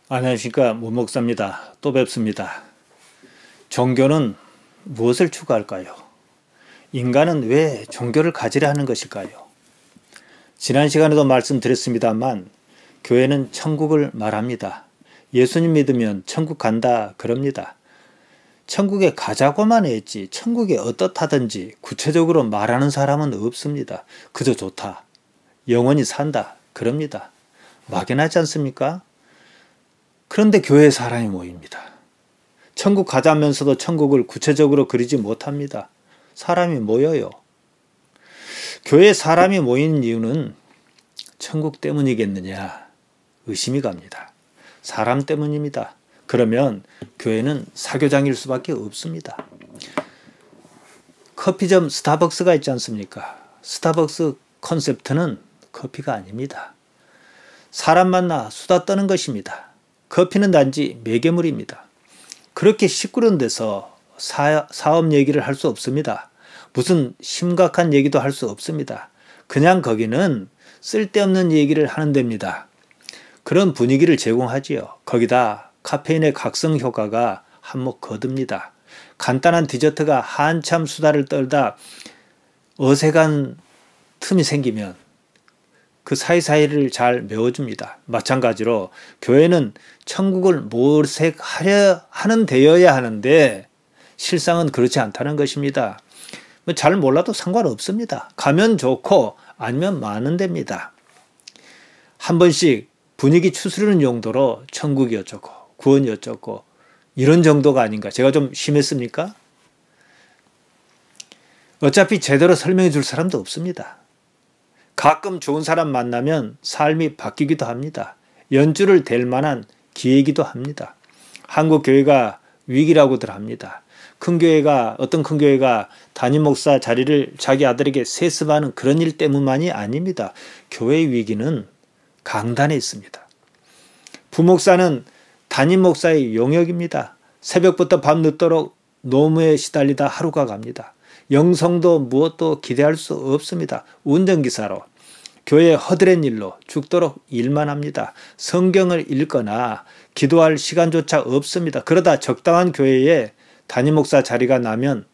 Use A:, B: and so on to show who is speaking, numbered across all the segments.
A: 안녕하십니까, 문목사입니다. 또 뵙습니다. 종교는 무엇을 추구할까요? 인간은 왜 종교를 가지려 하는 것일까요? 지난 시간에도 말씀드렸습니다만 교회는 천국을 말합니다. 예수님 믿으면 천국 간다 그럽니다. 천국에 가자고만 했지 천국이 어떻다든지 구체적으로 말하는 사람은 없습니다. 그저 좋다, 영원히 산다 그럽니다. 막연하지 않습니까? 그런데 교회에 사람이 모입니다. 천국 가자면서도 천국을 구체적으로 그리지 못합니다. 사람이 모여요. 교회에 사람이 모이는 이유는 천국 때문이겠느냐 의심이 갑니다. 사람 때문입니다. 그러면 교회는 사교장일 수밖에 없습니다. 커피점 스타벅스가 있지 않습니까? 스타벅스 컨셉트는 커피가 아닙니다. 사람 만나 수다 떠는 것입니다. 커피는 단지 매개물입니다. 그렇게 시끄러운 데서 사업 얘기를 할 수 없습니다. 무슨 심각한 얘기도 할 수 없습니다. 그냥 거기는 쓸데없는 얘기를 하는 데입니다. 그런 분위기를 제공하지요. 거기다 카페인의 각성 효과가 한몫 거둡니다. 간단한 디저트가 한참 수다를 떨다 어색한 틈이 생기면 그 사이사이를 잘 메워줍니다. 마찬가지로 교회는 천국을 모색하려 하는 데여야 하는데 실상은 그렇지 않다는 것입니다. 잘 몰라도 상관없습니다. 가면 좋고 아니면 많은 데입니다. 한 번씩 분위기 추스르는 용도로 천국이 어쩌고 구원이 어쩌고 이런 정도가 아닌가. 제가 좀 심했습니까? 어차피 제대로 설명해 줄 사람도 없습니다. 가끔 좋은 사람 만나면 삶이 바뀌기도 합니다. 연주를 댈 만한 기회이기도 합니다. 한국 교회가 위기라고들 합니다. 어떤 큰 교회가 담임 목사 자리를 자기 아들에게 세습하는 그런 일 때문만이 아닙니다. 교회의 위기는 강단에 있습니다. 부목사는 담임 목사의 용역입니다. 새벽부터 밤늦도록 노무에 시달리다 하루가 갑니다. 영성도 무엇도 기대할 수 없습니다. 운전기사로 교회 허드렛 일로 죽도록 일만 합니다. 성경을 읽거나 기도할 시간조차 없습니다. 그러다 적당한 교회에 담임 목사 자리가 나면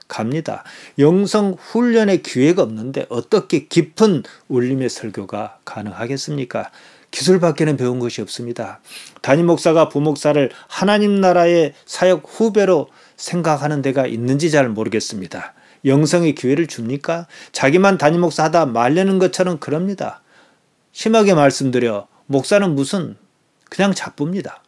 A: 갑니다. 영성 훈련의 기회가 없는데 어떻게 깊은 울림의 설교가 가능하겠습니까? 기술밖에는 배운 것이 없습니다. 담임 목사가 부목사를 하나님 나라의 사역 후배로 생각하는 데가 있는지 잘 모르겠습니다. 영성의 기회를 줍니까? 자기만 담임 목사 하다 말려는 것처럼 그럽니다. 심하게 말씀드려 목사는 무슨 그냥 잡부입니다.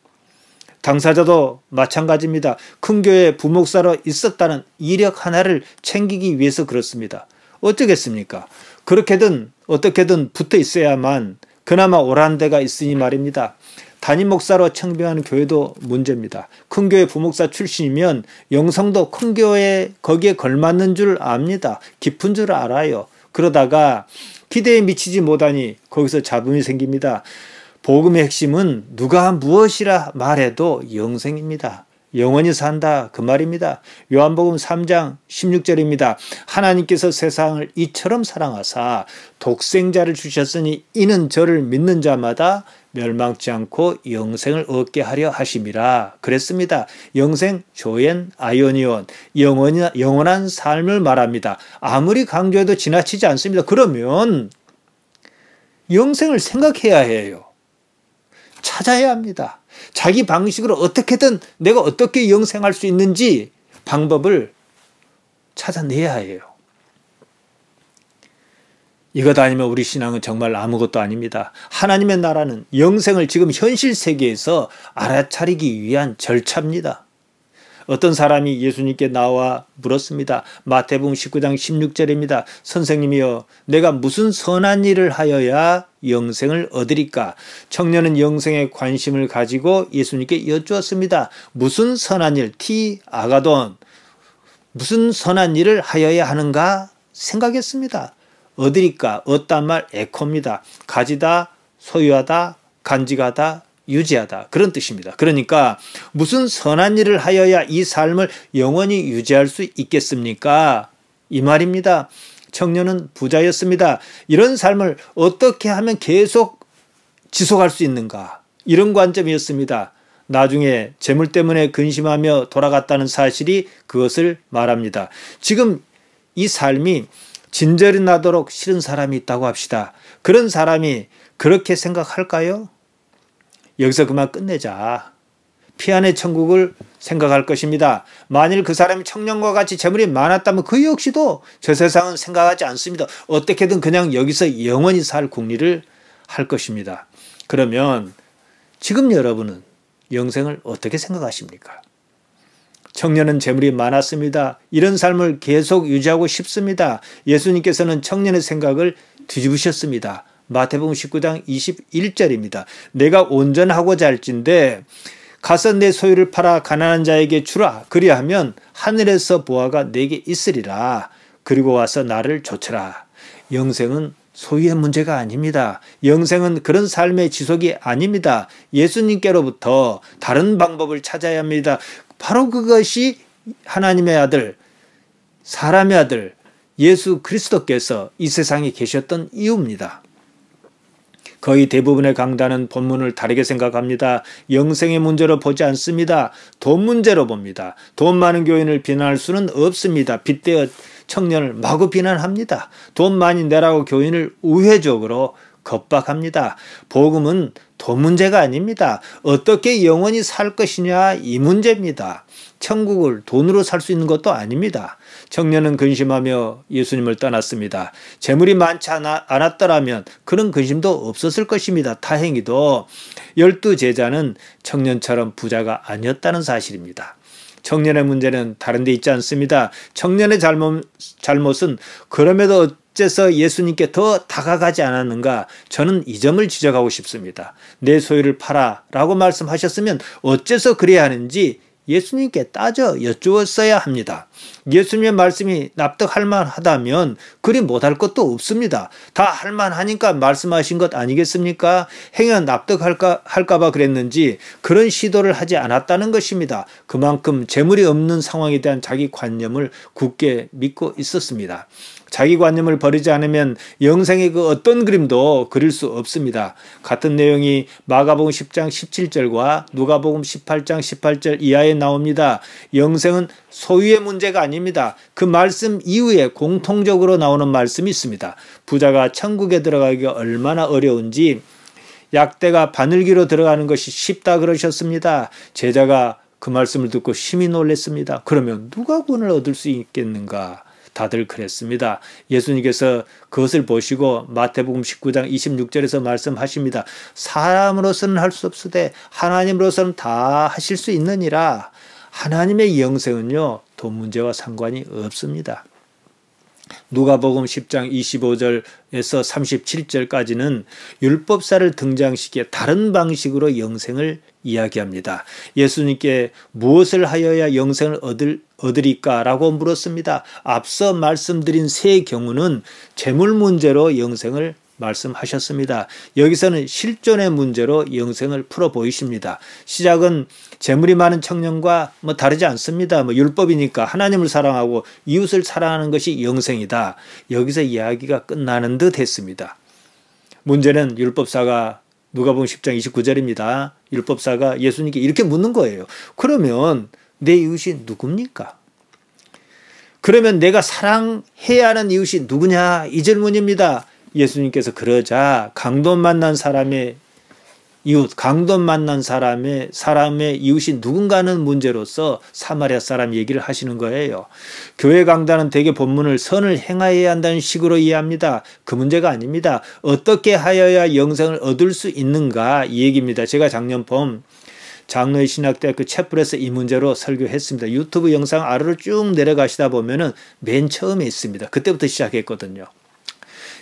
A: 당사자도 마찬가지입니다. 큰 교회 부목사로 있었다는 이력 하나를 챙기기 위해서 그렇습니다. 어쩌겠습니까? 그렇게든 어떻게든 붙어 있어야만 그나마 옳은 데가 있으니 말입니다. 담임 목사로 청빙하는 교회도 문제입니다. 큰 교회 부목사 출신이면 영성도 큰 교회 거기에 걸맞는 줄 압니다. 깊은 줄 알아요. 그러다가 기대에 미치지 못하니 거기서 잡음이 생깁니다. 복음의 핵심은 누가 무엇이라 말해도 영생입니다. 영원히 산다 그 말입니다. 요한복음 3장 16절입니다. 하나님께서 세상을 이처럼 사랑하사 독생자를 주셨으니 이는 저를 믿는 자마다 멸망치 않고 영생을 얻게 하려 하심이라 그랬습니다. 영생 조엔 아이오니온 영원한 삶을 말합니다. 아무리 강조해도 지나치지 않습니다. 그러면 영생을 생각해야 해요. 찾아야 합니다. 자기 방식으로 어떻게든 내가 어떻게 영생할 수 있는지 방법을 찾아내야 해요. 이것 아니면 우리 신앙은 정말 아무것도 아닙니다. 하나님의 나라는 영생을 지금 현실 세계에서 알아차리기 위한 절차입니다. 어떤 사람이 예수님께 나와 물었습니다. 마태복음 19장 16절입니다. 선생님이여 내가 무슨 선한 일을 하여야 영생을 얻으리까? 청년은 영생에 관심을 가지고 예수님께 여쭈었습니다. 무슨 선한 일, 아가돈 무슨 선한 일을 하여야 하는가 생각했습니다. 얻으리까? 얻단 말 에코입니다. 가지다, 소유하다, 간직하다, 유지하다 그런 뜻입니다. 그러니까 무슨 선한 일을 하여야 이 삶을 영원히 유지할 수 있겠습니까? 이 말입니다. 청년은 부자였습니다. 이런 삶을 어떻게 하면 계속 지속할 수 있는가? 이런 관점이었습니다. 나중에 재물 때문에 근심하며 돌아갔다는 사실이 그것을 말합니다. 지금 이 삶이 진절이 나도록 싫은 사람이 있다고 합시다. 그런 사람이 그렇게 생각할까요? 여기서 그만 끝내자. 피안의 천국을 생각할 것입니다. 만일 그 사람이 청년과 같이 재물이 많았다면 그 역시도 저 세상은 생각하지 않습니다. 어떻게든 그냥 여기서 영원히 살 궁리를 할 것입니다. 그러면 지금 여러분은 영생을 어떻게 생각하십니까? 청년은 재물이 많았습니다. 이런 삶을 계속 유지하고 싶습니다. 예수님께서는 청년의 생각을 뒤집으셨습니다. 마태복음 19장 21절입니다. 내가 온전하고자 할진대 가서 내 소유를 팔아 가난한 자에게 주라. 그리하면 하늘에서 보화가 내게 있으리라. 그리고 와서 나를 좇으라. 영생은 소유의 문제가 아닙니다. 영생은 그런 삶의 지속이 아닙니다. 예수님께로부터 다른 방법을 찾아야 합니다. 바로 그것이 하나님의 아들, 사람의 아들 예수 그리스도께서 이 세상에 계셨던 이유입니다. 거의 대부분의 강단은 본문을 다르게 생각합니다. 영생의 문제로 보지 않습니다. 돈 문제로 봅니다. 돈 많은 교인을 비난할 수는 없습니다. 빗대어 청년을 마구 비난합니다. 돈 많이 내라고 교인을 우회적으로 겁박합니다. 복음은 돈 문제가 아닙니다. 어떻게 영원히 살 것이냐 이 문제입니다. 천국을 돈으로 살 수 있는 것도 아닙니다. 청년은 근심하며 예수님을 떠났습니다. 재물이 많지 않았더라면 그런 근심도 없었을 것입니다. 다행히도 12 제자는 청년처럼 부자가 아니었다는 사실입니다. 청년의 문제는 다른 데 있지 않습니다. 청년의 잘못은 그럼에도 어째서 예수님께 더 다가가지 않았는가? 저는 이 점을 지적하고 싶습니다. 내 소유를 팔아 라고 말씀하셨으면 어째서 그래야 하는지 예수님께 따져 여쭈었어야 합니다. 예수님의 말씀이 납득할 만하다면 그리 못할 것도 없습니다. 다 할 만하니까 말씀하신 것 아니겠습니까? 행여 납득할까 봐 그랬는지 그런 시도를 하지 않았다는 것입니다. 그만큼 재물이 없는 상황에 대한 자기 관념을 굳게 믿고 있었습니다. 자기 관념을 버리지 않으면 영생의 그 어떤 그림도 그릴 수 없습니다. 같은 내용이 마가복음 10장 17절과 누가복음 18장 18절 이하에 나옵니다. 영생은 소유의 문제가 아닙니다. 그 말씀 이후에 공통적으로 나오는 말씀이 있습니다. 부자가 천국에 들어가기가 얼마나 어려운지 약대가 바늘기로 들어가는 것이 쉽다 그러셨습니다. 제자가 그 말씀을 듣고 심히 놀랐습니다. 그러면 누가 구원을 얻을 수 있겠는가? 다들 그랬습니다. 예수님께서 그것을 보시고 마태복음 19장 26절에서 말씀하십니다. 사람으로서는 할 수 없으되 하나님으로서는 다 하실 수 있느니라. 하나님의 영생은요, 돈 문제와 상관이 없습니다. 누가복음 10장 25절에서 37절까지는 율법사를 등장시켜 다른 방식으로 영생을 이야기합니다. 예수님께 무엇을 하여야 영생을 얻으리까? 라고 물었습니다. 앞서 말씀드린 세 경우는 재물 문제로 영생을 말씀하셨습니다. 여기서는 실존의 문제로 영생을 풀어 보이십니다. 시작은 재물이 많은 청년과 다르지 않습니다. 율법이니까 하나님을 사랑하고 이웃을 사랑하는 것이 영생이다. 여기서 이야기가 끝나는 듯 했습니다. 문제는 율법사가 누가복음 10장 29절입니다. 율법사가 예수님께 이렇게 묻는 거예요. 그러면 내 이웃이 누굽니까? 그러면 내가 사랑해야 하는 이웃이 누구냐? 이 질문입니다. 예수님께서 그러자 강돈 만난 사람의 이웃, 강돈 만난 사람의 이웃이 누군가는 문제로서 사마리아 사람 얘기를 하시는 거예요. 교회 강단은 대개 본문을 선을 행하여야 한다는 식으로 이해합니다. 그 문제가 아닙니다. 어떻게 하여야 영생을 얻을 수 있는가 이 얘기입니다. 제가 작년 봄 장로의 신학대학교 채플에서 이 문제로 설교했습니다. 유튜브 영상 아래로 쭉 내려가시다 보면은 맨 처음에 있습니다. 그때부터 시작했거든요.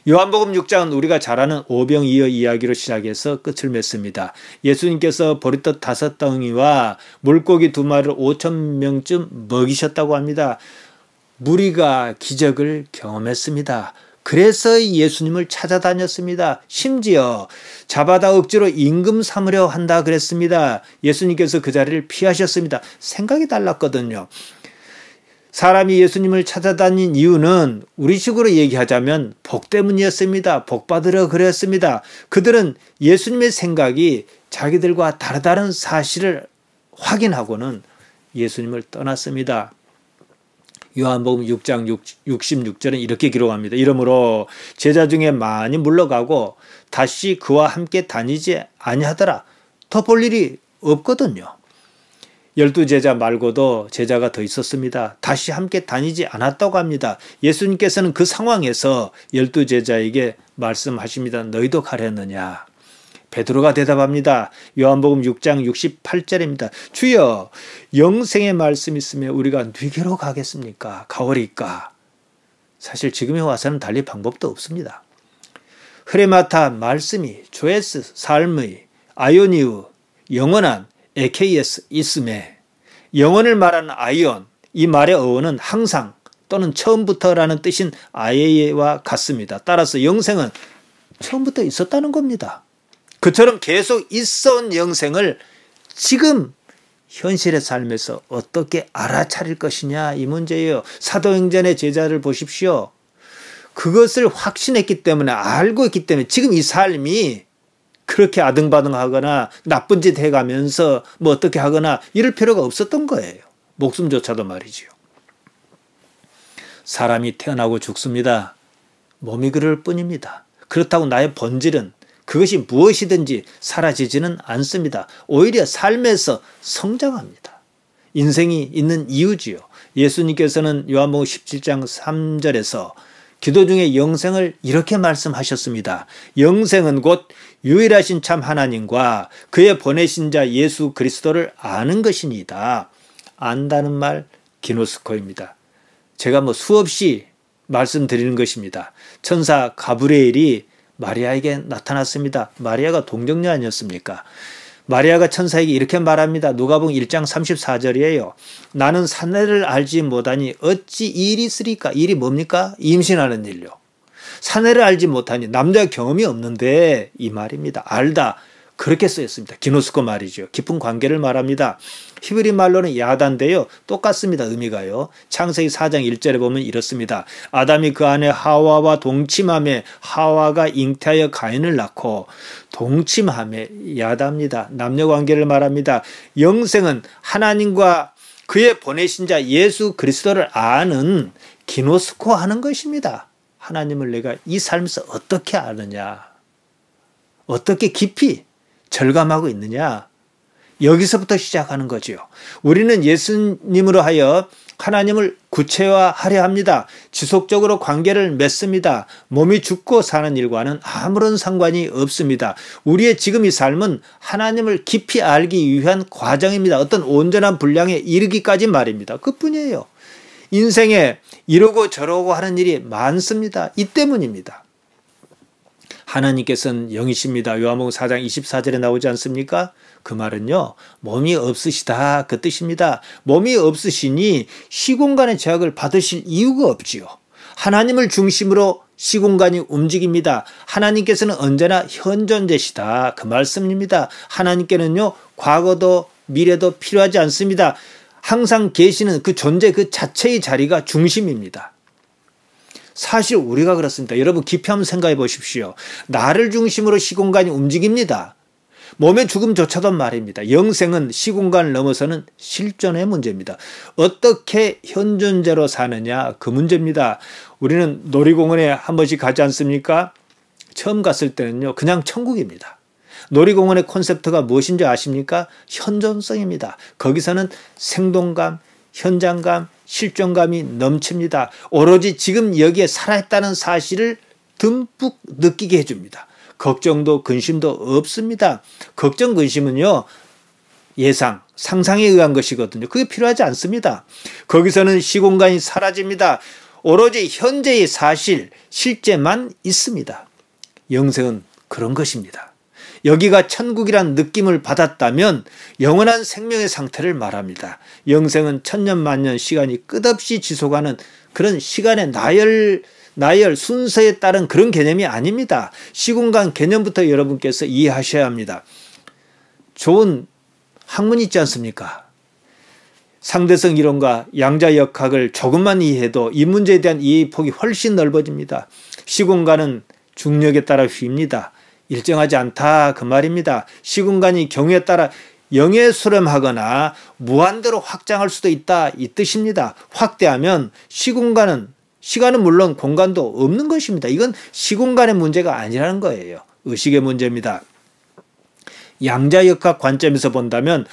A: 요한복음 6장은 우리가 잘 아는 오병이어 이야기로 시작해서 끝을 맺습니다. 예수님께서 보리떡 5덩이와 물고기 2마리를 5,000명쯤 먹이셨다고 합니다. 무리가 기적을 경험했습니다. 그래서 예수님을 찾아다녔습니다. 심지어 잡아다 억지로 임금 삼으려 한다 그랬습니다. 예수님께서 그 자리를 피하셨습니다. 생각이 달랐거든요. 사람이 예수님을 찾아다닌 이유는 우리식으로 얘기하자면 복 때문이었습니다. 복 받으려 그랬습니다. 그들은 예수님의 생각이 자기들과 다르다는 사실을 확인하고는 예수님을 떠났습니다. 요한복음 6장 66절은 이렇게 기록합니다. 이러므로 제자 중에 많이 물러가고 다시 그와 함께 다니지 아니하더라. 더 볼 일이 없거든요. 12제자 말고도 제자가 더 있었습니다. 다시 함께 다니지 않았다고 합니다. 예수님께서는 그 상황에서 12제자에게 말씀하십니다. 너희도 가렸느냐? 베드로가 대답합니다. 요한복음 6장 68절입니다. 주여, 영생의 말씀이 있으면 우리가 누구로 가겠습니까? 가오리까? 사실 지금에 와서는 달리 방법도 없습니다. 흐레마타 말씀이 조에스 삶의 아이오니우 영원한 에케이에스 있음에, 영혼을 말하는 아이온, 이 말의 어원은 항상 또는 처음부터라는 뜻인 아예와 같습니다. 따라서 영생은 처음부터 있었다는 겁니다. 그처럼 계속 있어온 영생을 지금 현실의 삶에서 어떻게 알아차릴 것이냐, 이 문제예요. 사도행전의 제자를 보십시오. 그것을 확신했기 때문에, 알고 있기 때문에 지금 이 삶이 그렇게 아등바등하거나 나쁜 짓 해가면서 뭐 어떻게 하거나 이럴 필요가 없었던 거예요. 목숨조차도 말이지요. 사람이 태어나고 죽습니다. 몸이 그럴 뿐입니다. 그렇다고 나의 본질은, 그것이 무엇이든지 사라지지는 않습니다. 오히려 삶에서 성장합니다. 인생이 있는 이유지요. 예수님께서는 요한복음 17장 3절에서 기도 중에 영생을 이렇게 말씀하셨습니다. 영생은 곧 유일하신 참 하나님과 그의 보내신 자 예수 그리스도를 아는 것이니이다. 안다는 말 기노스코입니다. 제가 수없이 말씀드리는 것입니다. 천사 가브리엘이 마리아에게 나타났습니다. 마리아가 동정녀 아니었습니까? 마리아가 천사에게 이렇게 말합니다. 누가복음 1장 34절이에요. 나는 사내를 알지 못하니 어찌 일이 있으리까? 일이 뭡니까? 임신하는 일요. 사내를 알지 못하니, 남자 경험이 없는데, 이 말입니다. 알다. 그렇게 쓰였습니다. 기노스코 말이죠. 깊은 관계를 말합니다. 히브리 말로는 야다인데요. 똑같습니다. 의미가요. 창세기 4장 1절에 보면 이렇습니다. 아담이 그 안에 하와와 동침함에 하와가 잉태하여 가인을 낳고, 동침함에 야다입니다. 남녀관계를 말합니다. 영생은 하나님과 그의 보내신 자 예수 그리스도를 아는 기노스코 하는 것입니다. 하나님을 내가 이 삶에서 어떻게 아느냐, 어떻게 깊이 절감하고 있느냐, 여기서부터 시작하는 거지요. 우리는 예수님으로 하여 하나님을 구체화하려 합니다. 지속적으로 관계를 맺습니다. 몸이 죽고 사는 일과는 아무런 상관이 없습니다. 우리의 지금 이 삶은 하나님을 깊이 알기 위한 과정입니다. 어떤 온전한 분량에 이르기까지 말입니다. 그뿐이에요. 인생에 이러고 저러고 하는 일이 많습니다. 이 때문입니다. 하나님께서는 영이십니다. 요한복음 4장 24절에 나오지 않습니까? 그 말은요, 몸이 없으시다, 그 뜻입니다. 몸이 없으시니 시공간의 제약을 받으실 이유가 없지요. 하나님을 중심으로 시공간이 움직입니다. 하나님께서는 언제나 현존되시다, 그 말씀입니다. 하나님께는요, 과거도 미래도 필요하지 않습니다. 항상 계시는 그 존재 그 자체의 자리가 중심입니다. 사실 우리가 그렇습니다. 여러분 깊이 한번 생각해 보십시오. 나를 중심으로 시공간이 움직입니다. 몸의 죽음조차도 말입니다. 영생은 시공간을 넘어서는 실존의 문제입니다. 어떻게 현존자로 사느냐, 그 문제입니다. 우리는 놀이공원에 한 번씩 가지 않습니까? 처음 갔을 때는요, 그냥 천국입니다. 놀이공원의 콘셉트가 무엇인지 아십니까? 현존성입니다. 거기서는 생동감, 현장감, 실존감이 넘칩니다. 오로지 지금 여기에 살아있다는 사실을 듬뿍 느끼게 해줍니다. 걱정도 근심도 없습니다. 걱정 근심은요, 예상, 상상에 의한 것이거든요. 그게 필요하지 않습니다. 거기서는 시공간이 사라집니다. 오로지 현재의 사실, 실제만 있습니다. 영생은 그런 것입니다. 여기가 천국이란 느낌을 받았다면 영원한 생명의 상태를 말합니다. 영생은 천년만년 시간이 끝없이 지속하는 그런 시간의 나열 순서에 따른 그런 개념이 아닙니다. 시공간 개념부터 여러분께서 이해하셔야 합니다. 좋은 학문 있지 않습니까? 상대성 이론과 양자역학을 조금만 이해해도 이 문제에 대한 이해 폭이 훨씬 넓어집니다. 시공간은 중력에 따라 휩니다. 일정하지 않다 그 말입니다. 시공간이 경우에 따라 영에 수렴하거나 무한대로 확장할 수도 있다 이 뜻입니다. 확대하면 시간은 물론 공간도 없는 것입니다. 이건 시공간의 문제가 아니라는 거예요. 의식의 문제입니다. 양자역학 관점에서 본다면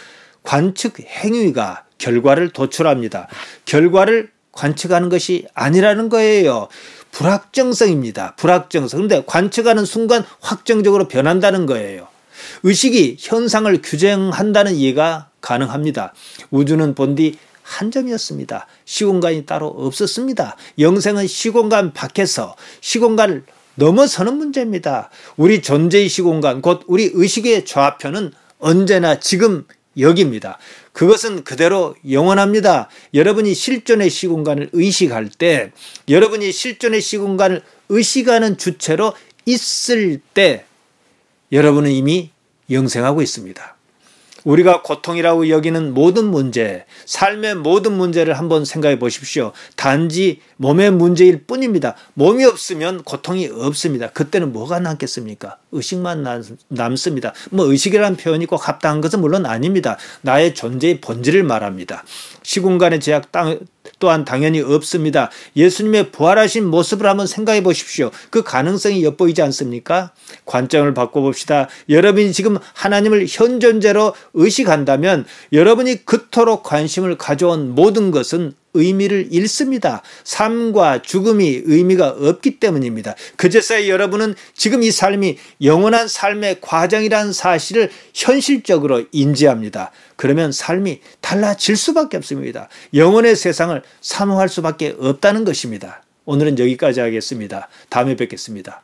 A: 관측 행위가 결과를 도출합니다. 결과를 관측하는 것이 아니라는 거예요. 불확정성입니다. 불확정성. 그런데 관측하는 순간 확정적으로 변한다는 거예요. 의식이 현상을 규정한다는 이해가 가능합니다. 우주는 본디 한 점이었습니다. 시공간이 따로 없었습니다. 영생은 시공간 밖에서 시공간을 넘어서는 문제입니다. 우리 존재의 시공간, 곧 우리 의식의 좌표는 언제나 지금 여기입니다. 그것은 그대로 영원합니다. 여러분이 실존의 시공간을 의식할 때, 여러분이 실존의 시공간을 의식하는 주체로 있을 때 여러분은 이미 영생하고 있습니다. 우리가 고통이라고 여기는 모든 문제, 삶의 모든 문제를 한번 생각해 보십시오. 단지 몸의 문제일 뿐입니다. 몸이 없으면 고통이 없습니다. 그때는 뭐가 남겠습니까? 의식만 남습니다. 의식이라는 표현이 꼭 합당한 것은 물론 아닙니다. 나의 존재의 본질을 말합니다. 시공간의 제약 또한 당연히 없습니다. 예수님의 부활하신 모습을 한번 생각해 보십시오. 그 가능성이 엿보이지 않습니까? 관점을 바꿔봅시다. 여러분이 지금 하나님을 현존재로 의식한다면 여러분이 그토록 관심을 가져온 모든 것은 의미를 잃습니다. 삶과 죽음이 의미가 없기 때문입니다. 그제서야 여러분은 지금 이 삶이 영원한 삶의 과정이라는 사실을 현실적으로 인지합니다. 그러면 삶이 달라질 수밖에 없습니다. 영원의 세상을 사모할 수밖에 없다는 것입니다. 오늘은 여기까지 하겠습니다. 다음에 뵙겠습니다.